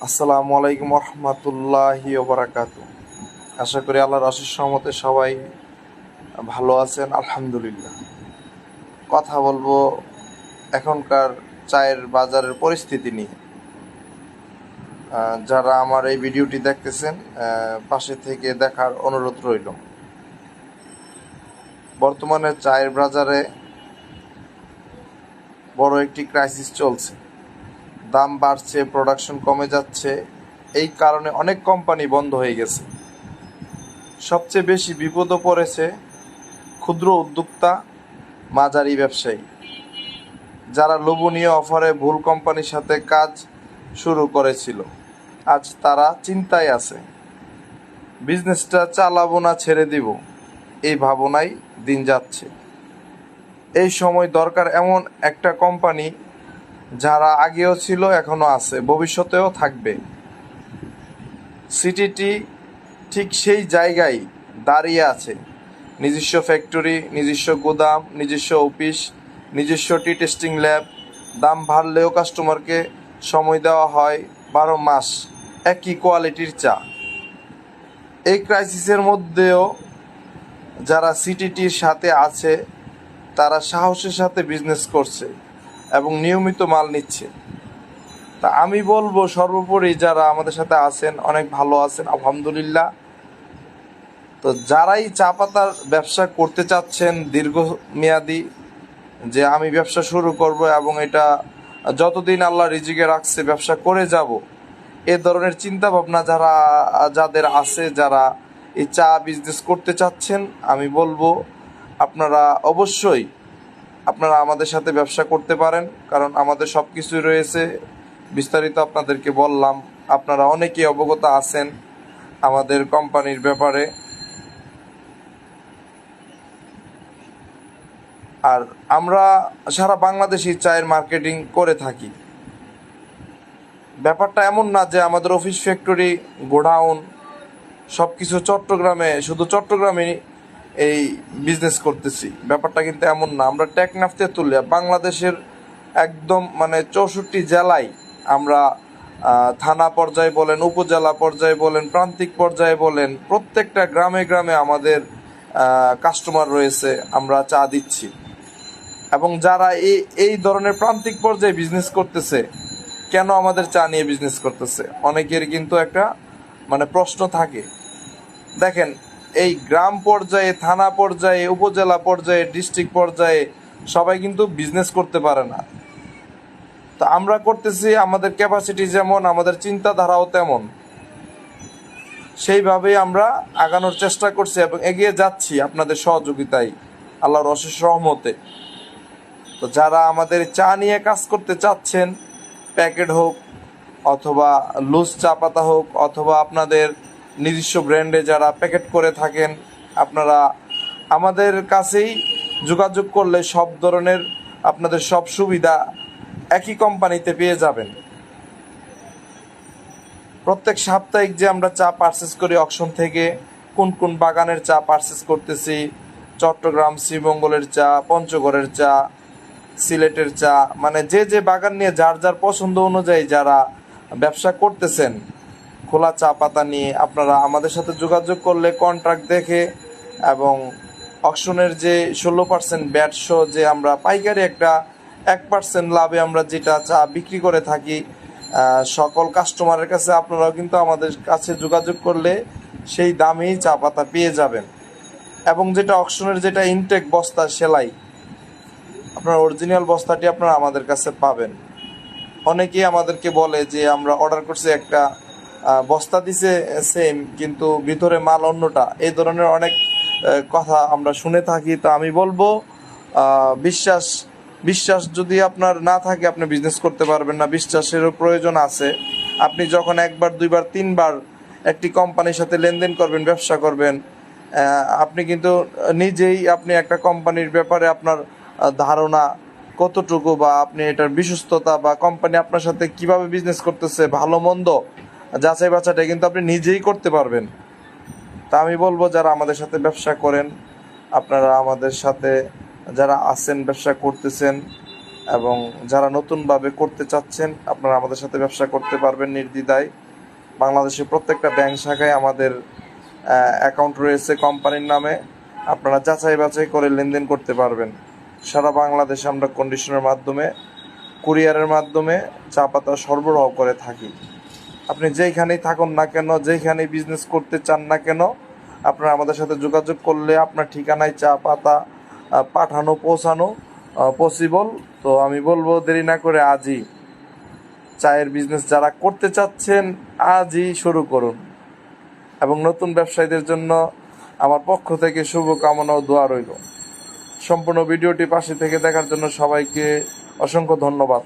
আসসালামু আলাইকুম রহমতুল্লাহি ওবরাকাতু। আশা করি আল্লাহর অশেষ রহমতে সবাই ভালো আছেন, আলহামদুলিল্লাহ। কথা বলবো এখনকার চায়ের বাজারের পরিস্থিতি নিয়ে। যারা আমার এই ভিডিওটি দেখতেছেন, পাশে থেকে দেখার অনুরোধ রইল। বর্তমানে চায়ের বাজারে বড় একটি ক্রাইসিস চলছে। দাম বাড়ছে, প্রোডাকশন কমে যাচ্ছে। এই কারণে অনেক কোম্পানি বন্ধ হয়ে গেছে। সবচেয়ে বেশি বিপদে পড়েছে ক্ষুদ্র উদ্যোক্তা, মাঝারি ব্যবসায়ী, যারা লোভনীয় অফারে ভুল কোম্পানির সাথে কাজ শুরু করেছিল। আজ তারা চিন্তায় আছে, বিজনেসটা চালাবো না ছেড়ে দিব, এই ভাবনায় দিন যাচ্ছে। এই সময় দরকার এমন একটা কোম্পানি যারা আগেও ছিল, এখনো আছে, ভবিষ্যতেও থাকবে। সিটিটি ঠিক সেই জায়গায় দাঁড়িয়ে আছে। নিজস্ব ফ্যাক্টরি, নিজস্ব গোদাম, নিজস্ব অফিস, নিজস্ব টি টেস্টিং ল্যাব। দাম বাড়লেও কাস্টমারকে সময় দেওয়া হয় 12 মাস একই কোয়ালিটির চা। এই ক্রাইসিসের মধ্যেও যারা সিটিটির সাথে আছে তারা সাহসের সাথে বিজনেস করছে এবং নিয়মিত মাল নিচ্ছে। তা আমি বলবো, সর্বোপরি যারা আমাদের সাথে আছেন অনেক ভালো আছেন, আলহামদুলিল্লাহ। তো যারাই চা পাতার ব্যবসা করতে চাচ্ছেন দীর্ঘমেয়াদী, যে আমি ব্যবসা শুরু করব এবং এটা যতদিন আল্লাহ রিজিকে রাখছে ব্যবসা করে যাব, এ ধরনের চিন্তা ভাবনা যাদের আছে, যারা এই চা বিজনেস করতে চাচ্ছেন, আমি বলবো আপনারা অবশ্যই আমাদের সাথে ব্যবসা করতে পারেন। কারণ আমাদের সব কিছুই রয়েছে, বিস্তারিত আপনাদেরকে বললাম। আপনারা অনেকেই অবগত আছেন আমাদের কোম্পানির ব্যাপারে। আর আমরা সারা বাংলাদেশি চায়ের মার্কেটিং করে থাকি। ব্যাপারটা এমন না যে আমাদের অফিস, ফ্যাক্টরি, গোডাউন সব কিছু চট্টগ্রামে, শুধু চট্টগ্রামে এই বিজনেস করতেছি, ব্যাপারটা কিন্তু এমন না। আমরা টেকনাফ, তেঁতুলিয়া, বাংলাদেশের একদম 64 জেলায় আমরা থানা পর্যায়ে বলেন, উপজেলা পর্যায়ে বলেন, প্রান্তিক পর্যায়ে বলেন, প্রত্যেকটা গ্রামে গ্রামে আমাদের কাস্টমার রয়েছে, আমরা চা দিচ্ছি। এবং যারা এই ধরনের প্রান্তিক পর্যায়ে বিজনেস করতেছে, কেন আমাদের চা নিয়ে বিজনেস করতেছে, অনেকের কিন্তু একটা প্রশ্ন থাকে। দেখেন, এই গ্রাম পর্যায়ে, থানা পর্যায়ে, উপজেলা পর্যায়ে, ডিস্ট্রিক্ট পর্যায়ে সবাই কিন্তু বিজনেস করতে পারে না। তো আমরা করতেছি, আমাদের ক্যাপাসিটি যেমন, আমাদের চিন্তাধারাও তেমন। সেইভাবেই আমরা আগানোর চেষ্টা করছি এবং এগিয়ে যাচ্ছি আপনাদের সহযোগিতায়, আল্লাহর অশেষ রহমতে। তো যারা আমাদের চা নিয়ে কাজ করতে চাচ্ছেন, প্যাকেট হোক অথবা লুজ চা পাতা হোক, অথবা আপনাদের নিজস্ব ব্র্যান্ডে যারা প্যাকেট করে থাকেন, আপনারা আমাদের কাছেই যোগাযোগ করলে সব ধরনের আপনাদের সব সুবিধা একই কোম্পানিতে পেয়ে যাবেন। প্রত্যেক সাপ্তাহিক যে আমরা চা পারচেস করি অকশন থেকে, কোন কোন বাগানের চা পারচেস করতেছি, চট্টগ্রাম, শ্রীমঙ্গলের চা, পঞ্চগড়ের চা, সিলেটের চা, যে যে বাগান নিয়ে যার যার পছন্দ অনুযায়ী যারা ব্যবসা করতেছেন খোলা চা পাতা নিয়ে, আপনারা আমাদের সাথে যোগাযোগ করলে কন্ট্রাক্ট দেখে এবং অকশনের যে 16% ব্যাট সহ যে আমরা পাইকারি একটা 1% লাভে আমরা যেটা চা বিক্রি করে থাকি সকল কাস্টমারের কাছে, আপনারাও কিন্তু আমাদের কাছে যোগাযোগ করলে সেই দামেই চা পাতা পেয়ে যাবেন। এবং যেটা অকশনের যেটা ইনটেক বস্তা সেলাই, আপনার অরিজিনাল বস্তাটি আপনারা আমাদের কাছে পাবেন। অনেকেই আমাদেরকে বলে যে আমরা অর্ডার করছি একটা, বস্তা দিছে সেম কিন্তু ভিতরে মাল অন্যটা। এই ধরনের অনেক কথা আমরা শুনে থাকি। তো আমি বলবো, বিশ্বাস যদি আপনার না থাকে, আপনি বিজনেস করতে পারবেন না। বিশ্বাসেরও প্রয়োজন আছে। আপনি যখন একবার, দুইবার, তিনবার একটি কোম্পানির সাথে লেনদেন করবেন, ব্যবসা করবেন, আপনি কিন্তু নিজেই একটা কোম্পানির ব্যাপারে আপনার ধারণা কতটুকু, বা আপনি এটার বিশ্বস্ততা, বা কোম্পানি আপনার সাথে কিভাবে বিজনেস করতেছে, ভালো মন্দ যাচাই বাছাইটা কিন্তু আপনি নিজেই করতে পারবেন। তা আমি বলবো, যারা আমাদের সাথে ব্যবসা করেন, আপনারা আমাদের সাথে যারা আছেন, ব্যবসা করতেছেন, এবং যারা নতুনভাবে করতে চাচ্ছেন আপনারা আমাদের সাথে ব্যবসা করতে পারবেন নির্দ্বিধায়। বাংলাদেশের প্রত্যেকটা ব্যাংক শাখায় আমাদের অ্যাকাউন্ট রয়েছে কোম্পানির নামে, আপনারা যাচাই বাছাই করে লেনদেন করতে পারবেন। সারা বাংলাদেশে আমরা কন্ডিশনের মাধ্যমে, কুরিয়ারের মাধ্যমে চা পাতা সরবরাহ করে থাকি। আপনি যেইখানেই থাকুন না কেন, যেইখানেই বিজনেস করতে চান না কেন, আপনারা আমাদের সাথে যোগাযোগ করলে আপনার ঠিকানায় চা পাতা পৌঁছানো পসিবল। তো আমি বলবো দেরি না করে আজই চায়ের বিজনেস যারা করতে চাচ্ছেন আজই শুরু করুন। এবং নতুন ব্যবসায়ীদের জন্য আমার পক্ষ থেকে শুভকামনা ও দোয়া রইল। সম্পূর্ণ ভিডিওটি পাশে থেকে দেখার জন্য সবাইকে অসংখ্য ধন্যবাদ।